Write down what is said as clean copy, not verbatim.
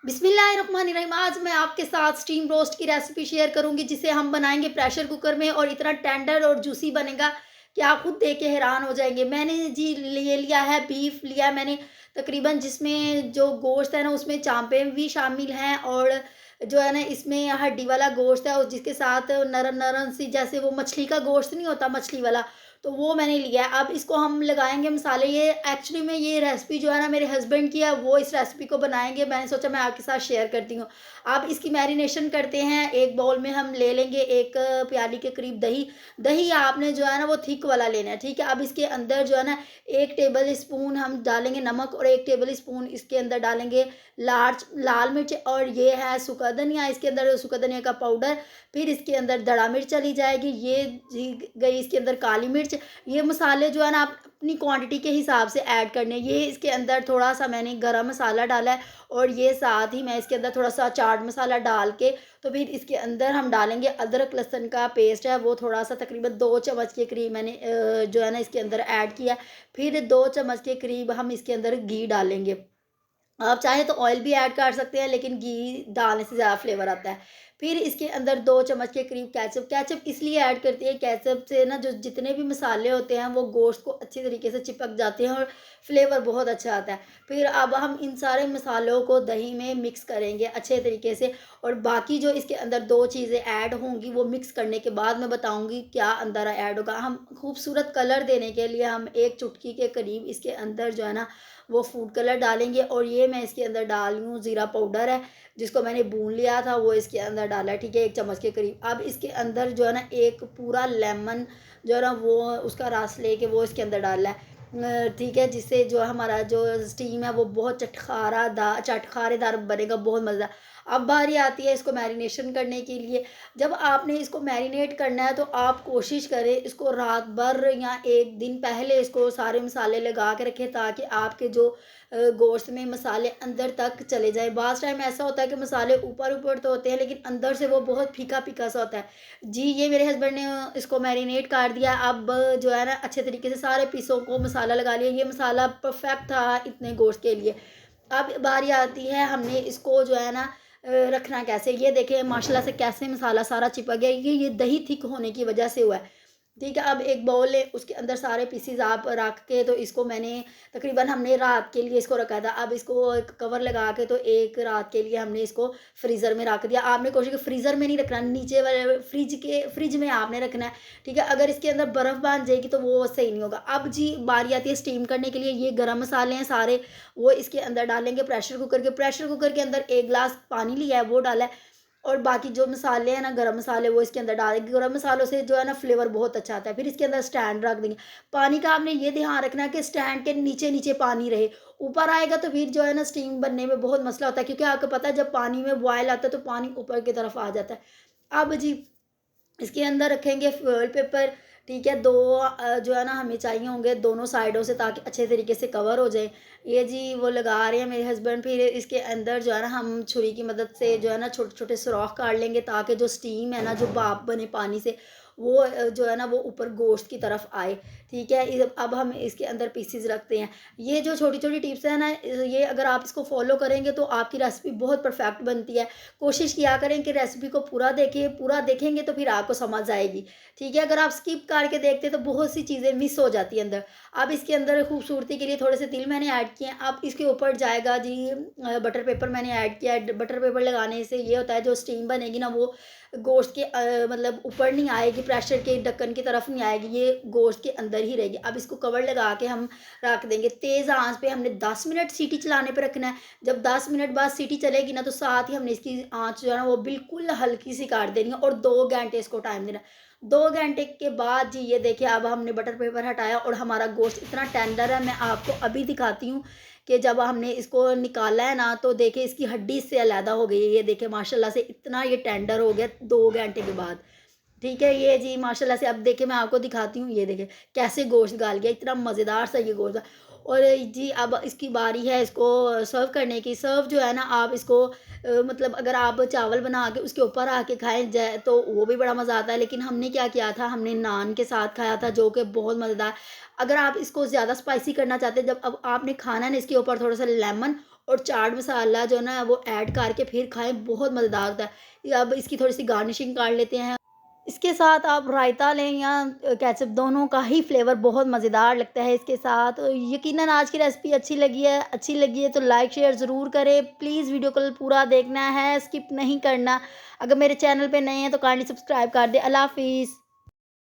बिस्मिल्लाहिर्रहमानिर्रहीम। आज मैं आपके साथ स्टीम रोस्ट की रेसिपी शेयर करूंगी जिसे हम बनाएंगे प्रेशर कुकर में और इतना टेंडर और जूसी बनेगा कि आप खुद देख के हैरान हो जाएंगे। मैंने जी ले लिया है, बीफ लिया है मैंने तकरीबन, जिसमें जो गोश्त है ना उसमें चांपे भी शामिल हैं और जो है ना इसमें हड्डी वाला गोश्त है और जिसके साथ नरम नरम सी, जैसे वो मछली का गोश्त नहीं होता मछली वाला, तो वो मैंने लिया है। अब इसको हम लगाएंगे मसाले। ये एक्चुअली में ये रेसिपी जो है ना मेरे हस्बैंड की है, वो इस रेसिपी को बनाएंगे। मैंने सोचा मैं आपके साथ शेयर करती हूँ। अब इसकी मैरिनेशन करते हैं। एक बाउल में हम ले लेंगे एक प्याली के करीब दही। दही आपने जो है ना वो थिक वाला लेना है, ठीक है। अब इसके अंदर जो है ना 1 टेबल स्पून हम डालेंगे नमक और 1 टेबल स्पून इसके अंदर डालेंगे लाल मिर्च और ये है सूखा धनिया, इसके अंदर सूखा धनिया का पाउडर। फिर इसके अंदर दड़ा मिर्च चली जाएगी, ये गई इसके अंदर काली मिर्च। ये मसाले जो है ना आप अपनी क्वांटिटी के हिसाब से ऐड करने हैं। ये इसके अंदर थोड़ा सा मैंने गरम मसाला डाला है और ये साथ ही मैं इसके अंदर थोड़ा सा चाट मसाला डाल के, तो फिर इसके अंदर हम डालेंगे अदरक लहसुन का पेस्ट है, वो थोड़ा सा तकरीबन 2 चम्मच के करीब मैंने जो है ना इसके अंदर ऐड किया। फिर 2 चम्मच के करीब हम इसके अंदर घी डालेंगे। आप चाहें तो ऑयल भी ऐड कर सकते हैं, लेकिन घी डालने से ज़्यादा फ्लेवर आता है। फिर इसके अंदर 2 चम्मच के करीब केचअप। केचअप इसलिए ऐड करती है, केचअप से ना जो जितने भी मसाले होते हैं वो गोश्त को अच्छी तरीके से चिपक जाते हैं और फ्लेवर बहुत अच्छा आता है। फिर अब हम इन सारे मसालों को दही में मिक्स करेंगे अच्छे तरीके से, और बाकी जो इसके अंदर 2 चीज़ें ऐड होंगी वो मिक्स करने के बाद मैं बताऊँगी क्या अंदर ऐड होगा। हम खूबसूरत कलर देने के लिए हम 1 चुटकी के करीब इसके अंदर जो है ना वो फूड कलर डालेंगे, और ये मैं इसके अंदर डाल रही हूँ ज़ीरा पाउडर है, जिसको मैंने भून लिया था वो इसके अंदर डाला है, ठीक है, 1 चम्मच के करीब। अब इसके अंदर जो है ना एक पूरा लेमन जो है ना वो उसका रस लेके वो इसके अंदर डालना है, ठीक है, जिससे जो हमारा जो स्टीम है वो बहुत चटखारेदार बनेगा, बहुत मज़ेदार। अब बारी आती है इसको मैरिनेशन करने के लिए। जब आपने इसको मैरिनेट करना है तो आप कोशिश करें इसको रात भर या 1 दिन पहले इसको सारे मसाले लगा के रखें, ताकि आपके जो गोश्त में मसाले अंदर तक चले जाएँ। बाज़ टाइम ऐसा होता है कि मसाले ऊपर-ऊपर तो होते हैं लेकिन अंदर से वो बहुत फीका-फीका सा होता है। जी, ये मेरे हस्बैंड ने इसको मैरिनेट कर दिया। अब जो है ना अच्छे तरीके से सारे पीसों को मसाला लगा लिया। ये मसाला परफेक्ट था इतने गोश्त के लिए। अब बारी आती है हमने इसको जो है ना रखना कैसे। ये देखें माशाल्लाह से कैसे मसाला सारा चिपक गया। ये दही थिक होने की वजह से हुआ है। ठीक है, अब एक बाउल है उसके अंदर सारे पीसेज़ आप रख के, तो इसको मैंने तकरीबन हमने रात के लिए इसको रखा था। अब इसको एक कवर लगा के तो एक रात के लिए हमने इसको फ्रीज़र में रख दिया। आपने कोशिश की फ्रीज़र में नहीं रखना, नीचे वाले फ्रिज में आपने रखना है, ठीक है। अगर इसके अंदर बर्फ़ बन जाएगी तो वो सही नहीं होगा। अब जी बारी आती है स्टीम करने के लिए। ये गरम मसाले हैं सारे, वो इसके अंदर डालेंगे प्रेशर कुकर के अंदर 1 गिलास पानी लिया है वो डाला है, और बाकी जो मसाले हैं ना गरम मसाले वो इसके अंदर डाल देंगे। गरम मसालों से जो है ना फ्लेवर बहुत अच्छा आता है। फिर इसके अंदर स्टैंड रख देंगे। पानी का आपने ये ध्यान रखना है कि स्टैंड के नीचे नीचे पानी रहे। ऊपर आएगा तो फिर जो है ना स्टीम बनने में बहुत मसला होता है, क्योंकि आपको पता है जब पानी में बॉयल आता है तो पानी ऊपर की तरफ आ जाता है। अब जी इसके अंदर रखेंगे फॉइल पेपर, ठीक है। 2 जो है ना हमें चाहिए होंगे दोनों साइडों से, ताकि अच्छे तरीके से कवर हो जाए। ये जी वो लगा रहे हैं मेरे हस्बैंड। फिर इसके अंदर जो है ना हम छुरी की मदद से जो है ना छोटे-छोटे सुराख काट लेंगे, ताकि जो स्टीम है ना, जो भाप बने पानी से, वो जो है ना वो ऊपर गोश्त की तरफ आए, ठीक है। अब हम इसके अंदर पीसेस रखते हैं। ये जो छोटी-छोटी टिप्स है ना, ये अगर आप इसको फ़ॉलो करेंगे तो आपकी रेसिपी बहुत परफेक्ट बनती है। कोशिश किया करें कि रेसिपी को पूरा देखेंगे तो फिर आपको समझ आएगी, ठीक है। अगर आप स्किप करके देखते हैं तो बहुत सी चीज़ें मिस हो जाती हैं अंदर। अब इसके अंदर खूबसूरती के लिए थोड़े से तिल मैंने ऐड किए हैं। अब इसके ऊपर जाएगा जी बटर पेपर मैंने ऐड किया है। बटर पेपर लगाने से ये होता है जो स्टीम बनेगी ना वो गोश्त के मतलब ऊपर नहीं आएगी, प्रेशर के ढक्कन की तरफ नहीं आएगी, ये गोश्त के अंदर ही रहेगी। अब इसको कवर लगा के हम रख देंगे। तेज़ आँच पे हमने 10 मिनट सीटी चलाने पे रखना है। जब 10 मिनट बाद सीटी चलेगी ना तो साथ ही हमने इसकी आँच जो है ना वो बिल्कुल हल्की सी काट देनी है, और 2 घंटे इसको टाइम देना है। 2 घंटे के बाद जी ये देखिए अब हमने बटर पेपर हटाया और हमारा गोश्त इतना टेंडर है। मैं आपको अभी दिखाती हूँ कि जब हमने इसको निकाला है ना तो देखिए इसकी हड्डी इससे अलग हो गई है। ये देखिए माशाल्लाह से इतना ये टेंडर हो गया 2 घंटे के बाद। ठीक है, ये जी माशाल्लाह से। अब देखिए मैं आपको दिखाती हूँ, ये देखिए कैसे गोश्त गाल गया, इतना मज़ेदार सा ये गोश्त। और जी अब इसकी बारी है इसको सर्व करने की। सर्व जो है ना आप इसको मतलब अगर आप चावल बना के उसके ऊपर आके खाएँ जाए तो वो भी बड़ा मज़ा आता है, लेकिन हमने क्या किया था, हमने नान के साथ खाया था जो कि बहुत मज़ेदार। अगर आप इसको ज़्यादा स्पाइसी करना चाहते हैं, जब अब आपने खाना है ना इसके ऊपर थोड़ा-सा लेमन और चाट मसाला जो है ना वो ऐड करके फिर खाएँ, बहुत मज़ेदार होता है। अब इसकी थोड़ी-सी गार्निशिंग कर लेते हैं। इसके साथ आप रायता लें या केचअप, दोनों का ही फ्लेवर बहुत मज़ेदार लगता है इसके साथ। यकीनन आज की रेसिपी अच्छी लगी है तो लाइक शेयर ज़रूर करें। प्लीज़ वीडियो को पूरा देखना है, स्किप नहीं करना। अगर मेरे चैनल पे नए हैं तो काइंडली सब्सक्राइब कर दें। अल्लाह हाफ़िज़।